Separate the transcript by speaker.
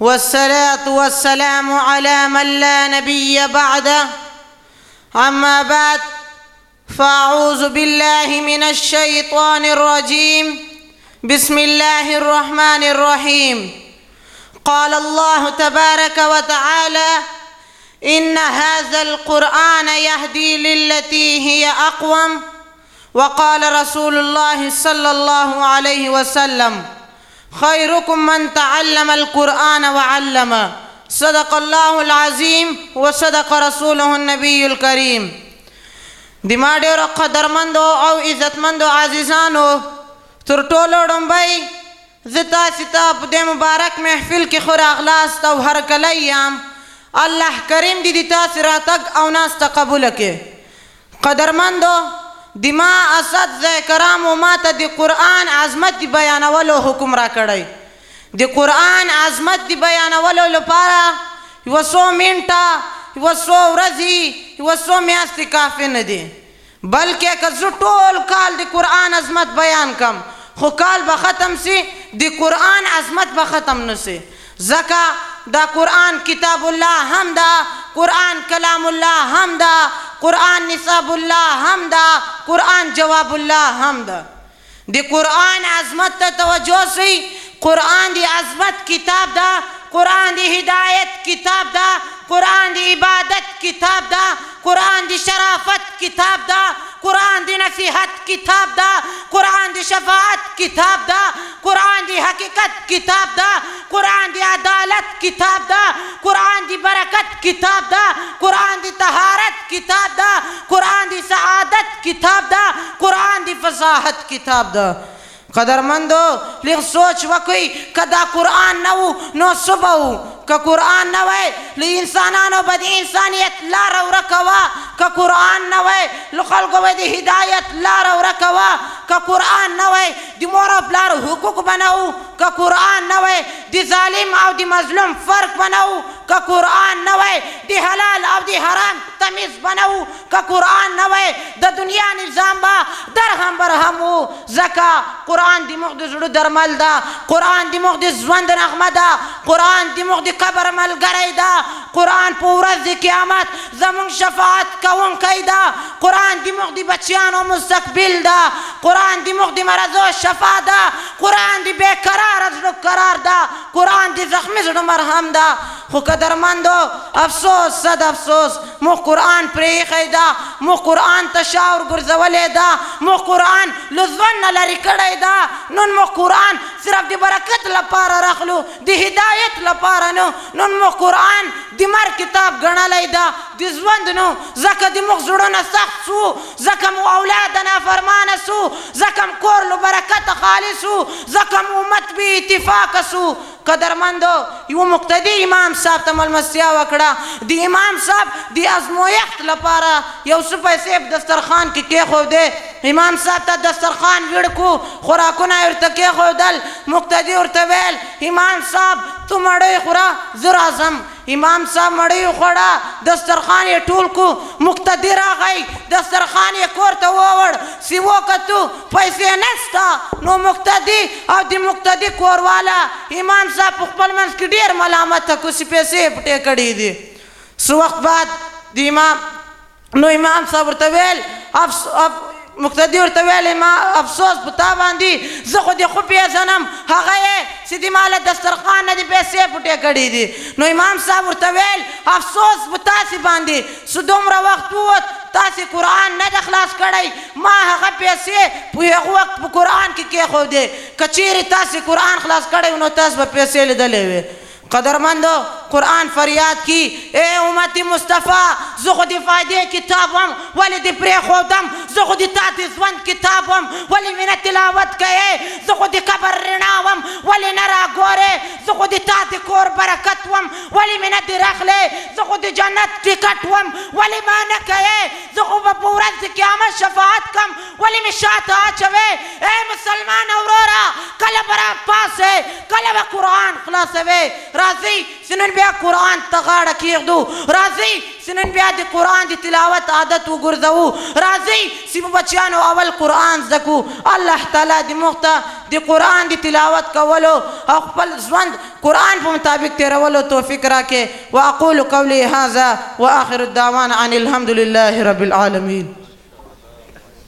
Speaker 1: والصلاة والسلام على من لا نبي بعده. أما بعد، فأعوذ بالله من الشيطان الرجيم. بسم الله الرحمن الرحيم. قال الله تبارك وتعالى: إن هذا القرآن يهدي للتي هي أقوم. وقال رسول الله صلى الله عليه وسلم: خيركم من تعلم القرآن وعلمه. صدق الله العظيم وصدق رسوله النبي الكريم. دما ډیرو قدرمندو او عزتمندو عزیزانو، تر ټولو ډومبی زه تاسې ته په دې مبارک محفل کې ښه راغلاست او هرکلی یم. الله کریم دې د تاسې راتګ او ناسته قبوله کړي. قدرمندو، د ما اساتذه کرامو ما ته د قرآن عظمت د بیانولو حکم را کړی. د قرآن عظمت د بیانولو لپاره یوه څو منټه، یوه څو ورځې، یوه څو میاشتې کافي نه دي، بلکې که زه ټول کال د قرآن عظمت بیان کم، خو کال به ختم سي، د قرآن عظمت به ختم نه سي. ځکه دا قرآن کتاب الله هم ده، قرآن کلام الله هم ده، قرآن نصاب الله هم ده، قرآن جواب الله هم ده. د قرآن عظمت ته توجه سي. قرآن د عظمت کتاب ده، قرآن د هدایت کتاب ده، قرآن د عبادت کتاب ده، قرآن د شرافت کتاب ده، قرآن د نصیحت کتاب ده، قرآن د شفاعت کتاب ده، قرآن د حقیقت کتاب ده، قرآن د عدالت کتاب ده، قرآن د برکت کتاب ده، قرآن د طهارت کتاب ده، قرآن د سعادت کتاب ده، قرآن د فصاحت کتاب ده. قدرمندو، لږ سوچ وکړئ، که دا قرآن نه و نو څه به و؟ که قرآن نه وی، له انسانانو به د انسانیت لاره ورکه وه. که قرآن نه وی، له خلکو به د هدایت لاره ورکه وه. که قرآن نه وی، د مور او پلار حقوق به نه و. که قرآن نه وی، د ظالم او د مظلوم فرق به نه و. که قرآن نه وی، د حلال او د حرام تمیز به نه و. که قرآن نه وی، د دنیا نظام به درهم برهم و. ځکه قرآن د موږ د زړه درمل ده، قرآن د موږ د ژوند نغمه ده، قرآن د موږ د قبر ملګری ده، قرآن په ورځ د قیامت زموږ شفاعت کوونکی ده، قرآن د موږ د بچیانو مستقبل ده، قرآن د موږ د مرضو شفا ده، قرآن د بېقراره زړه قرار ده، قرآن د زخمي زړه مرهم ده. خو قدرمندو، افسوس صد افسوس، موږ قرآن پرېښی ده، موږ قرآن ته شا ورګرځولی ده، موږ قرآن له ژوند نه لرې کړی ده. نن موږ قرآن صرف د برکت لپاره راغلو، د هدایت لپاره نه. نن موږ قرآن د مرګ کتاب ګڼلی ده، د ژوند نه. ځکه د موږ زړونه سخت سو، ځکه مو اولاد نافرمانه سو، ځکه م کور له برکته خالي سو، ځکه م امت بې اتفاقه سو. قدرمندو، یوه مقتدي امام صاحب ته ملمستیا وکړه. د امام صاحب د ازمویښت لپاره یو څه پیسې په دسترخوان کې کېښودې. امام صاحب ته دسترخوان ویړ کړو، خوراکونه یې ورته کېښودل. مقتدي ورته ویل: امام صاحب تو مړۍ خوره، زه راځم. امام صاحب مړۍ وخوړه، دسترخوان یې ټول کړو. مقتدي راغی، دسترخوان یې کور ته ووړ، سی وکتو پیسې نسته. نو مقتدي او د مقتدي کورواله امام صاحب په خپل منځ کې ډېر ملامته کړو چې پیسې یې پټې کړي دي. څه وخت بعد د امام صاحب ورته ویل، مقتدي ورته ویل: افسوس په تا باندې، زه خو دې خو پېژنم، هغه یې چې د ما له دسترخوان نه دې پیسې پټې کړي دي. نو امام صاحب ورته ویل: افسوس په تاسې باندې، څه دومره وخت ووت تاسې قرآن نه ده خلاص کړی، ما هغه پیسې په هغه وخت په قرآن کې کېښودې. که چیرې تاسې قرآن خلاص کړی و نو تاسو به پیسې لیدلې وې. قدرمندو، قرآن فریاد کی: اے امت مصطفیٰ، زه خو د فایدې کتاب وم، ولې دې پرېښودم؟ زه خو د تا د ژوند کتاب وم، ولې مې نه تلاوت کوې؟ زه خو د قبر رڼا وم، ولې نه راګورې؟ زه خو د تا د کور برکت وم، ولې مې نه دې راخلې؟ زه خو د جنت ټکټ وم، ولې ما نه کوې؟ زه خو به په ورځ د قیامت شفاعت کم، ولې مې شاته اچوې؟ اے مسلمان وروره، کله به راپاڅې، کله به قرآن خلاصوې؟ راځئ چې نن بیا قرآن ته غاړه کېږدو، راځئ چې نن بیا د قرآن د تلاوت عادت وګرځوو. راځئ چې په بچیانو اول قرآن زده کړو. الله تعالی دې موږ ته د قرآن د تلاوت کولو او خپل ژوند قرآن په مطابق تېرولو توفیق راکړي. واقول قولي هذا واخر الدعوانا ان الحمد لله رب العالمين.